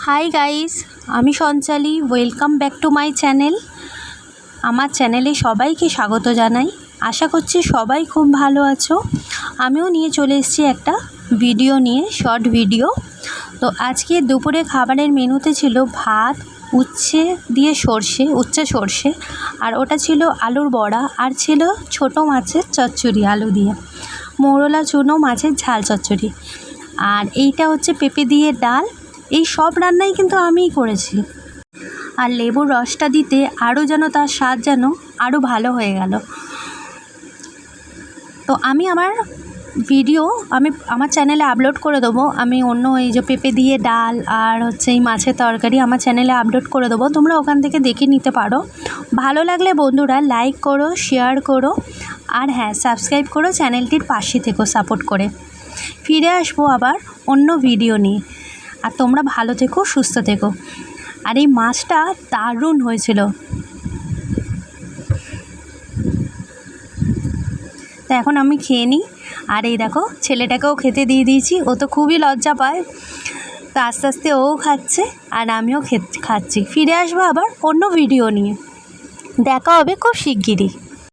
High guys, আমি Sanchali. Welcome back to my channel. আমার চ্যানেলে সবাইকে স্বাগত জানাই। আশা করছি সবাই খুব ভালো আছো। আমিও নিয়ে চলে এসেছি একটা ভিডিও নিয়ে, শর্ট ভিডিও। তো আজকে দুপুরে খাবারের মেনুতে ছিল ভাত, উচ্ছে সর্ষে, আর ওটা ছিল আলুর বড়া, আর ছিল ছোট মাছের চচ্চড়ি আলু দিয়ে, মোরলা চুনো মাছের ঝাল চচ্চড়ি, আর এইটা হচ্ছে পেঁপে দিয়ে ডাল। এই সব রান্নাই কিন্তু আমিই করেছি। আর লেবুর রসটা দিতে আরও যেন তার স্বাদ যেন আরও ভালো হয়ে গেল। তো আমি আমার ভিডিও আমার চ্যানেলে আপলোড করে দেবো। আমি অন্য এই যে পেঁপে দিয়ে ডাল আর হচ্ছে এই মাছের তরকারি আমার চ্যানেলে আপলোড করে দেবো, তোমরা ওখান থেকে দেখে নিতে পারো। ভালো লাগলে বন্ধুরা লাইক করো, শেয়ার করো, আর হ্যাঁ, সাবস্ক্রাইব করো, চ্যানেলটির পাশে থেকো সাপোর্ট করে। ফিরে আসবো আবার অন্য ভিডিও নিয়ে। আর তোমরা ভালো থেকো, সুস্থ থেকো। আর এই মাছটা দারুণ হয়েছিল। তো এখন আমি খেয়ে নিই। আর এই দেখো, ছেলেটাকেও খেতে দিয়ে দিয়েছি। ও তো খুবই লজ্জা পায়, তো আস্তে আস্তে ও খাচ্ছে আর আমিও খাচ্ছি। ফিরে আসবো আবার অন্য ভিডিও নিয়ে। দেখা হবে খুব শিগগিরই।